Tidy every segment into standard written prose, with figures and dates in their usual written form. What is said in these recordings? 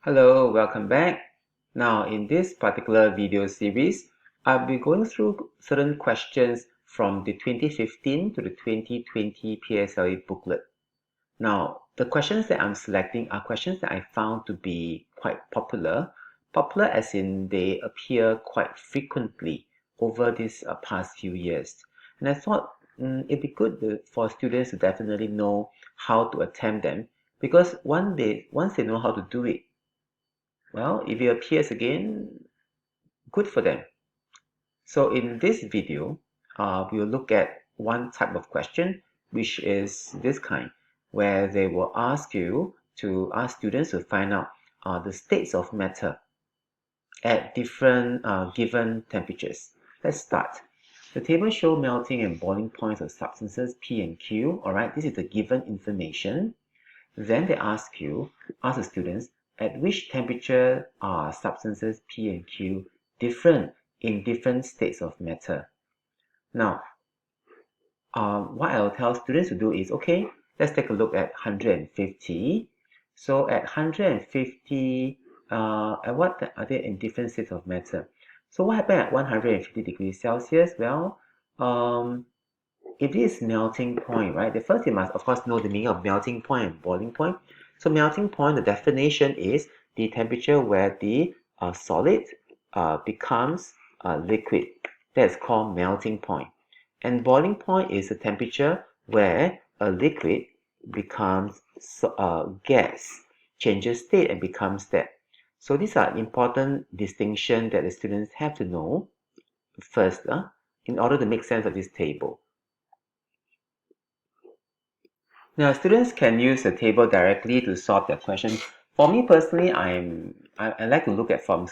Hello, welcome back. Now, in this particular video series, I'll be going through certain questions from the 2015 to the 2020 PSLE booklet. Now, the questions that I'm selecting are questions that I found to be quite popular. Popular as in they appear quite frequently over these past few years. And I thought it'd be good for students to definitely know how to attempt them because once they know how to do it, well, if it appears again, good for them. So in this video, we'll look at one type of question, which is this kind, where they will ask you to ask students to find out the states of matter at different given temperatures. Let's start. The table shows melting and boiling points of substances P and Q. All right, this is the given information. Then they ask the students, at which temperature are substances P and Q different in different states of matter? Now, what I'll tell students to do is, okay, let's take a look at 150. So at 150, at what are they in different states of matter? So what happened at 150 degrees Celsius? Well, if this is melting point, right? The first you must of course know the meaning of melting point and boiling point. So melting point, the definition is the temperature where the solid becomes liquid. That's called melting point. And boiling point is the temperature where a liquid becomes gas, changes state and becomes that. So these are important distinctions that the students have to know first in order to make sense of this table. Now, students can use the table directly to solve their question. For me personally, I like to look at from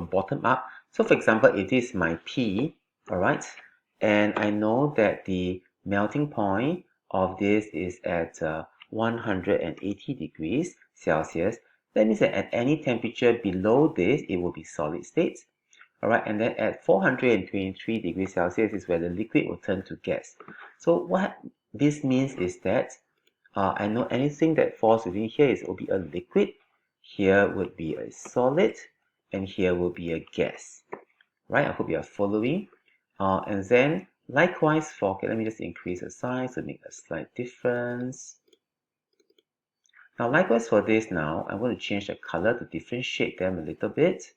bottom up. So for example, it is my P, all right, and I know that the melting point of this is at 180 degrees Celsius. That means that at any temperature below this, it will be solid state. All right, and then at 423 degrees Celsius is where the liquid will turn to gas. So what this means is that I know anything that falls within here will be a liquid, here would be a solid, and here will be a gas. Right? I hope you are following. And then likewise for, okay, let me just increase the size to make a slight difference. Now likewise for this now, I'm going to change the color to differentiate them a little bit.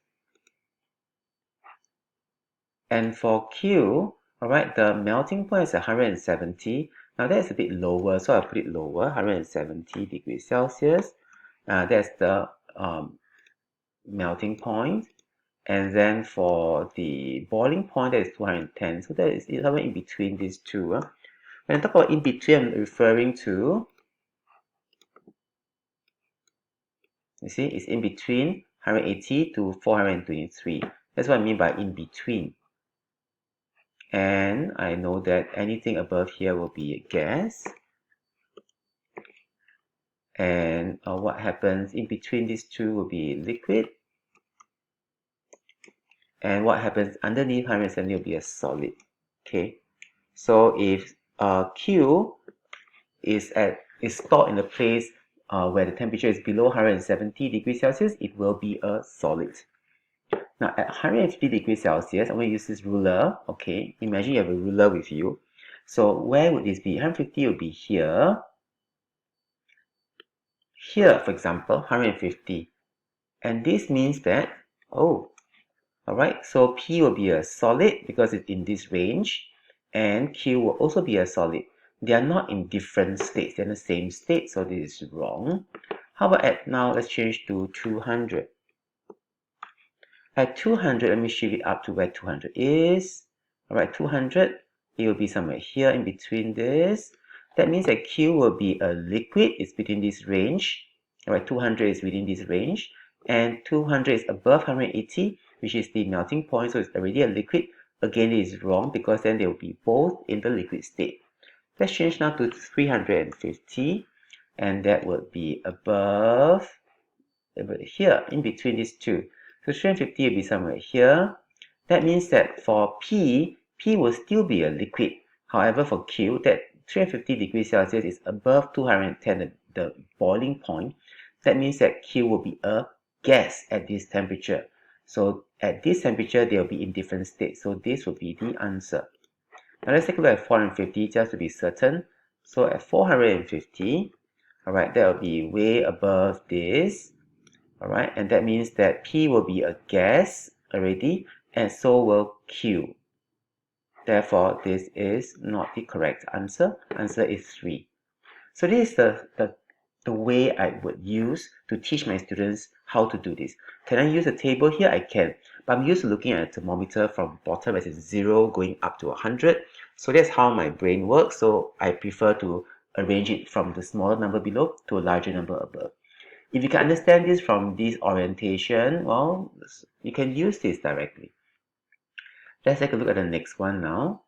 And for Q, all right, the melting point is 170. Now that's a bit lower, so I'll put it lower, 170 degrees Celsius. That's the melting point. And then for the boiling point, that is 210. So that is somewhere in between these two. When I talk about in between, I'm referring to, you see, it's in between 180 to 423. That's what I mean by in between. And I know that anything above here will be a gas. And what happens in between these two will be liquid. And what happens underneath 170 will be a solid. Okay. So if Q is stored in a place where the temperature is below 170 degrees Celsius, it will be a solid. Now at 150 degrees Celsius, I'm going to use this ruler. Okay, imagine you have a ruler with you. So where would this be? 150 will be here. Here, for example, 150. And this means that, oh, alright, so P will be a solid because it's in this range. And Q will also be a solid. They are not in different states. They're in the same state, so this is wrong. How about now, let's change to 200. At 200, let me shift it up to where 200 is. Alright, 200, it will be somewhere here in between this. That means that Q will be a liquid. It's between this range. Alright, 200 is within this range. And 200 is above 180, which is the melting point, so it's already a liquid. Again, it is wrong because then they will be both in the liquid state. Let's change now to 350, and that would be above here, in between these two. So 350 will be somewhere here. That means that for P will still be a liquid. However, for Q, that 350 degrees Celsius is above 210, the boiling point. That means that Q will be a gas at this temperature. So at this temperature, they'll be in different states. So this will be the answer. Now let's take a look at 450 just to be certain. So at 450, all right, that will be way above this. All right, and that means that P will be a gas already, and so will Q. Therefore, this is not the correct answer. Answer is 3. So this is the way I would use to teach my students how to do this. Can I use a table here? I can. But I'm used to looking at a thermometer from bottom as it's 0 going up to 100. So that's how my brain works. So I prefer to arrange it from the smaller number below to a larger number above. If you can understand this from this orientation, well, you can use this directly. Let's take a look at the next one now.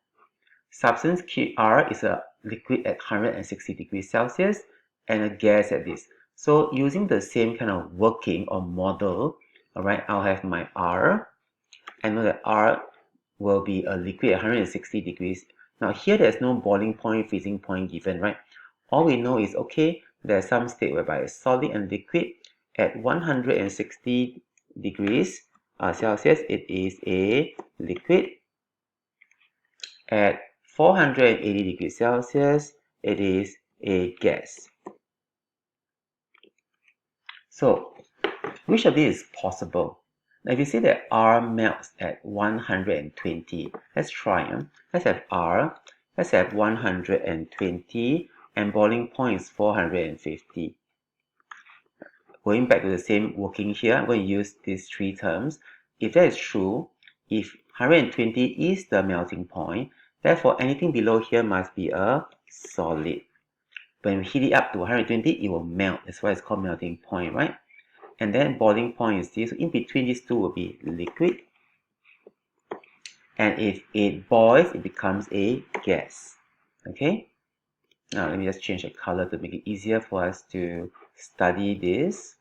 Substance QR is a liquid at 160 degrees Celsius and a gas at this. So using the same kind of working or model, all right, I'll have my R. I know that R will be a liquid at 160 degrees. Now here there's no boiling point, freezing point given, right? All we know is, okay, there's some state whereby it's solid and liquid at 160 degrees Celsius, it is a liquid. At 480 degrees Celsius, it is a gas. So, which of these is possible? Now, if you see that R melts at 120, let's try. Let's have R, let's have 120, and boiling point is 450. Going back to the same working here, I'm going to use these 3 terms. If that is true, if 120 is the melting point, therefore anything below here must be a solid. When we heat it up to 120, it will melt. That's why it's called melting point, right? And then boiling point is this. So in between these two will be liquid. And if it boils, it becomes a gas. Okay? Now let me just change the color to make it easier for us to study this.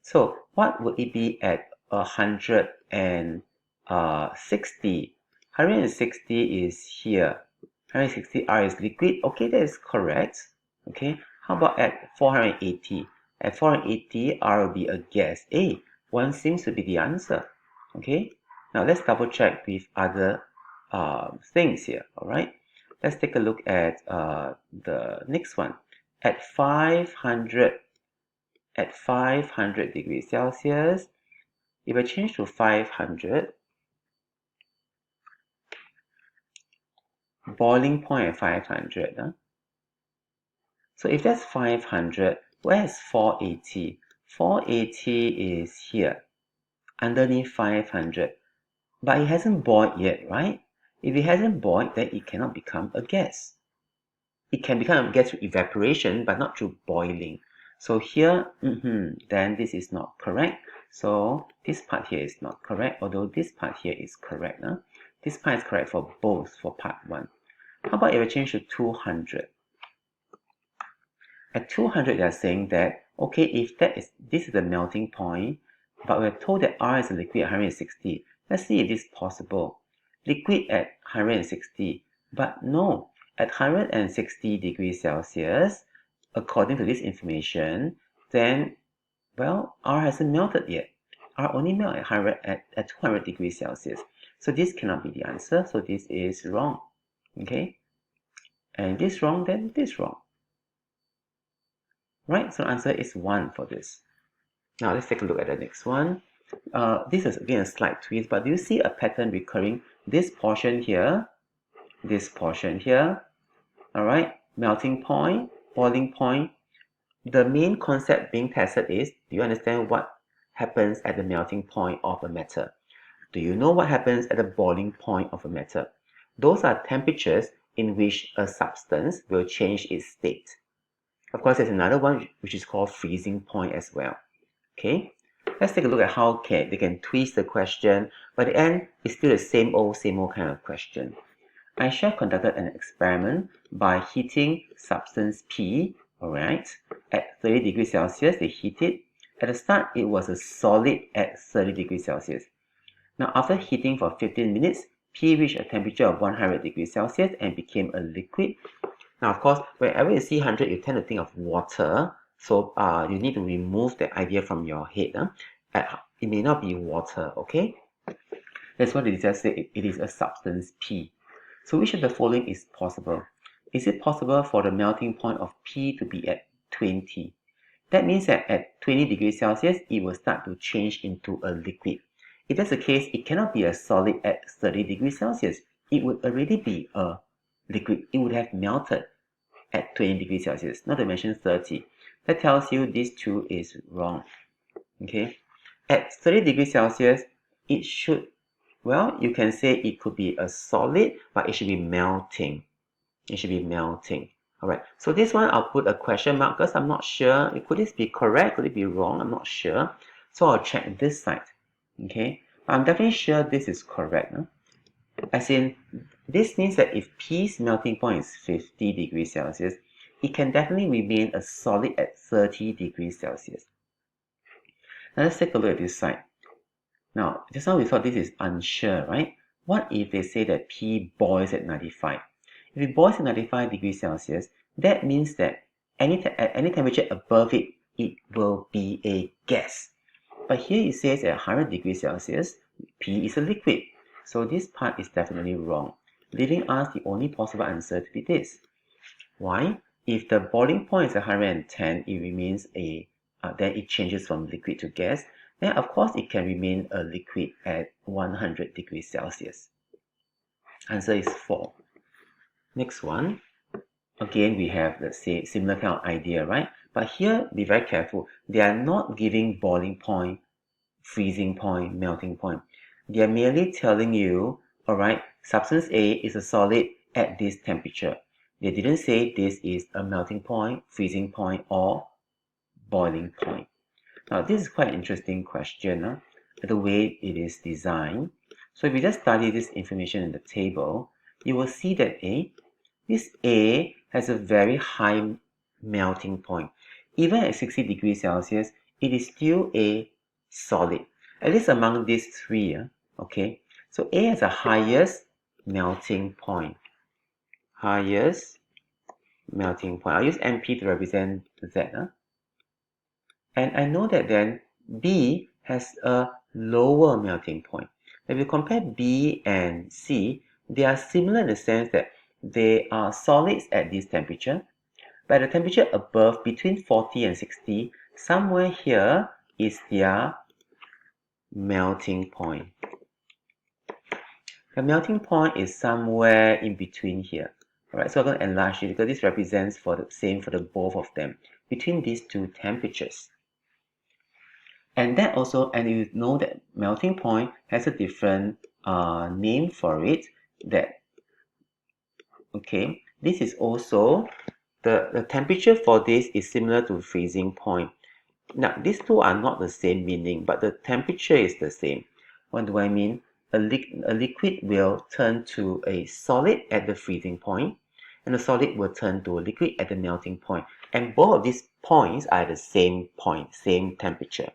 So what would it be at 160? 160 is here. 160 R is liquid. Okay, that is correct. Okay, how about at 480? At 480, R will be a gas. 1 seems to be the answer. Okay, now let's double check with other things here. All right, let's take a look at the next one. At 500 degrees Celsius, if I change to 500, boiling point at 500. So if that's 500, where is 480? 480 is here, underneath 500. But it hasn't boiled yet, right? If it hasn't boiled, then it cannot become a gas. It can become a gas through evaporation, but not through boiling. So here, then this is not correct. So this part here is not correct, although this part here is correct. This part is correct for both, for part 1. How about if I change to 200? At 200, they are saying that, okay, if this is the melting point, but we're told that R is a liquid at 160. Let's see if this is possible. Liquid at 160, but no, at 160 degrees Celsius, according to this information, then, well, R hasn't melted yet. R only melts at 200 degrees Celsius. So this cannot be the answer, so this is wrong. Okay? And this wrong, then this wrong. Right, so the answer is 1 for this. Now let's take a look at the next one. This is again a slight twist, but do you see a pattern recurring? This portion here, all right, melting point, boiling point. The main concept being tested is, do you understand what happens at the melting point of a matter? Do you know what happens at the boiling point of a matter? Those are temperatures in which a substance will change its state. Of course, there's another one which is called freezing point as well. Okay, let's take a look at how they can twist the question, but at the end, it's still the same old kind of question. Aisha conducted an experiment by heating substance P, alright, at 30 degrees Celsius. They heat it. At the start, it was a solid at 30 degrees Celsius. Now, after heating for 15 minutes, P reached a temperature of 100 degrees Celsius and became a liquid. Now, of course, whenever you see 100, you tend to think of water. So you need to remove that idea from your head. It may not be water, okay? That's what it just said. It is a substance P. So which of the following is possible? Is it possible for the melting point of P to be at 20? That means that at 20 degrees Celsius, it will start to change into a liquid. If that's the case, it cannot be a solid at 30 degrees Celsius. It would already be a liquid. It would have melted at 20 degrees Celsius, not to mention 30. That tells you this two is wrong. Okay, at 30 degrees Celsius, it should, well, you can say it could be a solid, but it should be melting. It should be melting. Alright, so this one I'll put a question mark because I'm not sure. Could this be correct? Could it be wrong? I'm not sure. So I'll check this side. Okay, I'm definitely sure this is correct. Huh? As in, this means that if P's melting point is 50 degrees Celsius, it can definitely remain a solid at 30 degrees Celsius. Now let's take a look at this side. Now, just now we thought this is unsure, right? What if they say that P boils at 95? If it boils at 95 degrees Celsius, that means that at any temperature above it, it will be a gas. But here it says at 100 degrees Celsius, P is a liquid. So this part is definitely wrong, leaving us the only possible answer to be this. Why? If the boiling point is 110, it remains then it changes from liquid to gas. Then of course it can remain a liquid at 100 degrees Celsius. Answer is 4. Next one. Again, we have, let's say, similar kind of idea, right? But here, be very careful. They are not giving boiling point, freezing point, melting point. They are merely telling you, alright, substance A is a solid at this temperature. They didn't say this is a melting point, freezing point, or boiling point. Now, this is quite an interesting question, the way it is designed. So if we just study this information in the table, you will see that this A has a very high melting point. Even at 60 degrees Celsius, it is still a solid, at least among these three. Okay, so A has the highest melting point. Highest melting point. I'll use MP to represent Z. And I know that then B has a lower melting point. If you compare B and C, they are similar in the sense that they are solids at this temperature, but at the temperature above, between 40 and 60, somewhere here is their melting point. The melting point is somewhere in between here. Alright, so I'm going to enlarge it because this represents for the same for the both of them, between these two temperatures. And that also, and you know that melting point has a different name for it. Okay, this is also the temperature for this is similar to freezing point. Now, these two are not the same meaning, but the temperature is the same. What do I mean? A liquid will turn to a solid at the freezing point, and a solid will turn to a liquid at the melting point. And both of these points are at the same point, same temperature.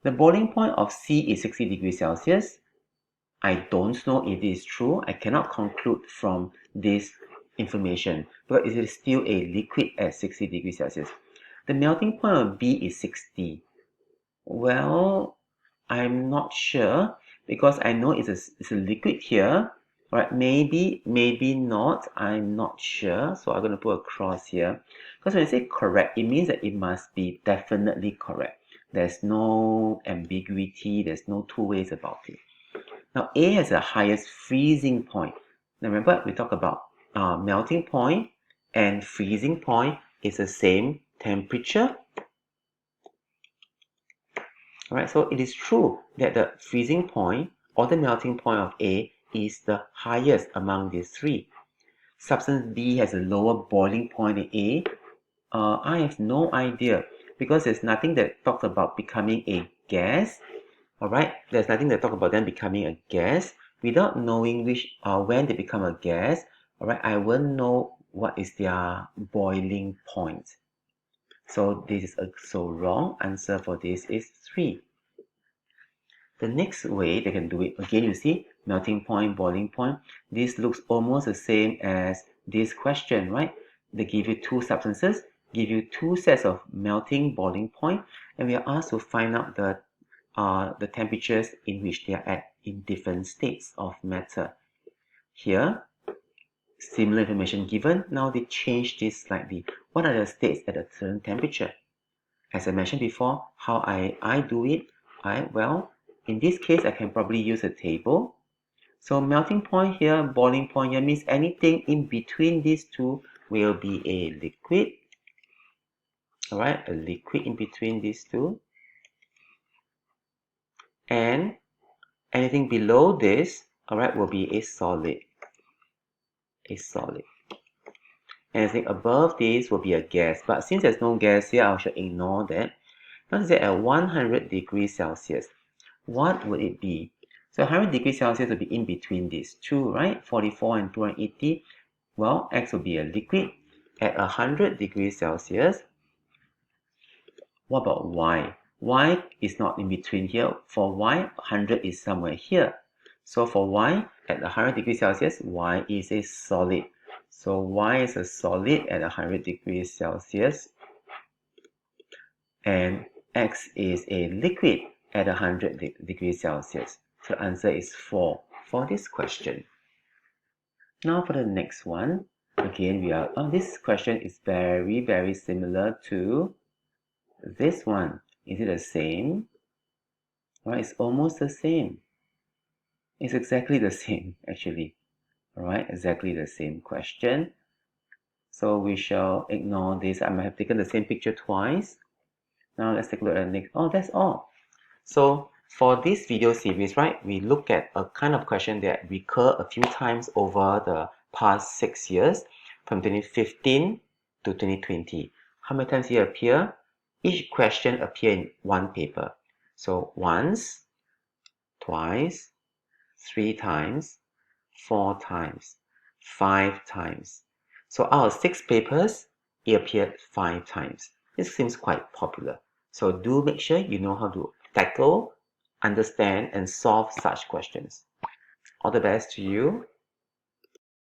The boiling point of C is 60 degrees Celsius. I don't know if this is true. I cannot conclude from this information because it is still a liquid at 60 degrees Celsius. The melting point of B is 60. Well, I'm not sure because I know it's a liquid here. Alright, maybe not. I'm not sure. So I'm going to put a cross here. Because when I say correct, it means that it must be definitely correct. There's no ambiguity. There's no two ways about it. Now, A has the highest freezing point. Now, remember, we talked about melting point and freezing point is the same temperature. Alright, so it is true that the freezing point or the melting point of A is the highest among these three. Substance B has a lower boiling point than A. I have no idea because there's nothing that talks about becoming a gas. Alright, there's nothing that talks about them becoming a gas. Without knowing when they become a gas, alright, I won't know what is their boiling point. So this is also wrong. Answer for this is 3. The next way they can do it, again you see, melting point, boiling point. This looks almost the same as this question, right? They give you two substances give you two sets of melting boiling point, and we are asked to find out the temperatures in which they are at in different states of matter. Here, similar information given. Now they change this slightly. What are the states at a certain temperature? As I mentioned before, how I do it, well, in this case, I can probably use a table. So melting point here, boiling point here means anything in between these two will be a liquid. Alright, a liquid in between these two. And anything below this, alright, will be a solid. A solid. Anything above this will be a gas. But since there's no gas here, I should ignore that. Now is at 100 degrees Celsius. What would it be? So 100 degrees Celsius will be in between these two, right? 44 and 280. Well, X will be a liquid at 100 degrees Celsius. What about Y? Y is not in between here. For Y, 100 is somewhere here. So for Y, at 100 degrees Celsius, Y is a solid. So Y is a solid at 100 degrees Celsius. And X is a liquid at 100 degrees Celsius. So the answer is 4 for this question. Now for the next one. Again, this question is very, very similar to this one. Is it the same? Alright, it's almost the same. It's exactly the same, actually. Alright, exactly the same question. So we shall ignore this. I might have taken the same picture twice. Now let's take a look at the next. Oh, that's all. So for this video series, right, we look at a kind of question that recur a few times over the past 6 years, from 2015 to 2020. How many times here appear? Each question appear in one paper. So once, twice, 3 times, 4 times, 5 times. So out of 6 papers, it appeared 5 times. This seems quite popular. So do make sure you know how to tackle, understand, and solve such questions. All the best to you.